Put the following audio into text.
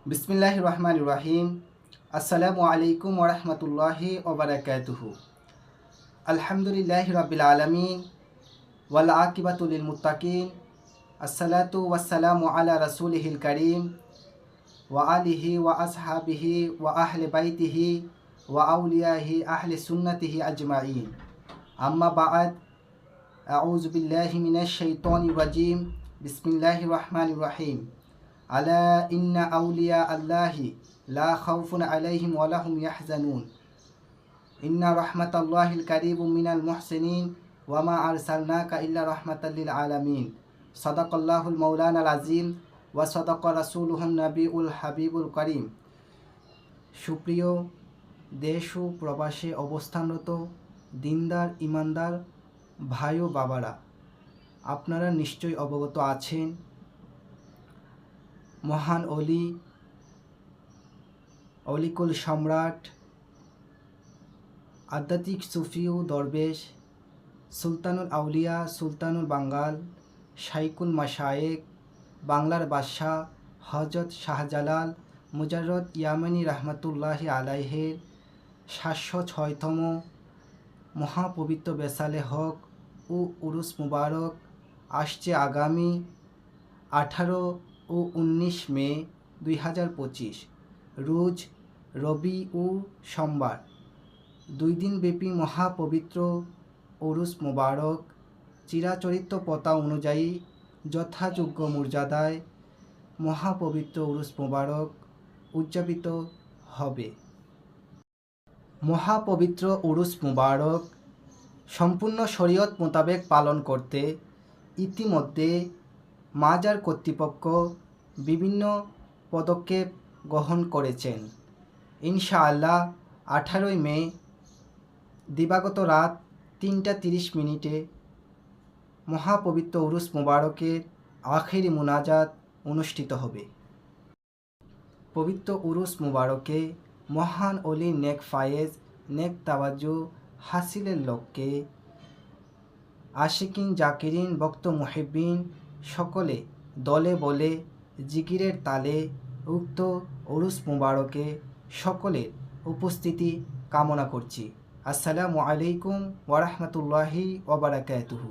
বিসমিল্লাহির রহমানির রহিম। আসসালামু আলাইকুম ওয়া রাহমাতুল্লাহি ওয়া বারাকাতুহু। আলহামদুলিল্লাহি রাব্বিল আলামিন ওয়াল আকিবাতু লিল মুত্তাকিন। আসসালাতু ওয়াসসালামু আলা রাসূলিহিল কারীম ওয়া আলিহি ওয়া আসহাবিহি ওয়া আহলি বাইতিহি ওয়া আউলিয়াহি আহলি সুন্নাতিহি আজমাইন। আম্মা বা'দ, আউযু বিল্লাহি মিনাশ শাইতানির রাজীম। বিসমিল্লাহির রহমানির রহিম। আলা ইন্না আউলিয়া আল্লাহি লা খাউফুন আলাইহিম ওয়া লাহুম ইয়াহজানুন। ইন্না রাহমাতাল্লাহিল কারীবুম মিনাল মুহসিনিন ওয়া মা আরসালনাকা ইল্লা রাহমাতাল লিল আলামিন। সাদাকাল্লাহুল মাওলানাল আযীম ওয়া সাদাকা রাসূলুহুন নবিউল হাবিবুল কারীম। সুপ্রিয় দেশ ও প্রবাসে অবস্থানরত দিনদার ইমানদার ভাই ও বাবারা, আপনারা নিশ্চয়ই অবগত আছেন মহান অলিকুল সম্রাট, আধ্যাত্মিক সুফি ও দরবেশ, সুলতানুল আউলিয়া, সুলতানুল বাঙ্গাল, শাইকুল মাশায়েক, বাংলার বাদশাহ হজরত শাহজালাল মুজাররদ ইয়ামানি রহমতুল্লাহি আলাইহের 706তম মহাপবিত্র বেসালে হক ও উরুস মুবারক আসছে আগামী 18 ও 19 মে 2025 রোজ রবি ও সোমবার 2 দিনব্যাপী মহাপবিত্র উরুস মুবারক চিরাচরিত প্রথা অনুযায়ী যথাযোগ্য মর্যাদায় মহাপবিত্র উরুস মুবারক উদযাপিত হবে। মহাপবিত্র উরুস মুবারক সম্পূর্ণ শরীয়ত মোতাবেক পালন করতে ইতিমধ্যে মাজার কর্তৃপক্ষ বিভিন্ন পদক্ষেপ গ্রহণ করেছেন। ইনশাআল্লাহ 18 মে দিবাগত রাত 3:30 মহাপবিত্র উরুস মুবারকের আখেরি মুনাজাত অনুষ্ঠিত হবে। পবিত্র উরুস মুবারকে মহান অলি নেক ফায়েজ নেক তাওয়াজ্জু হাসিলের লক্ষ্যে আশিকিন জাকিরিন ভক্ত মুহিব্বিন সকলে দলে বলে জিকিরের তালে উক্ত উরুস মুবারকে সকলের উপস্থিতি কামনা করছি। আসসালামু আলাইকুম ওয়া রাহমাতুল্লাহি ওয়া বারাকাতুহু।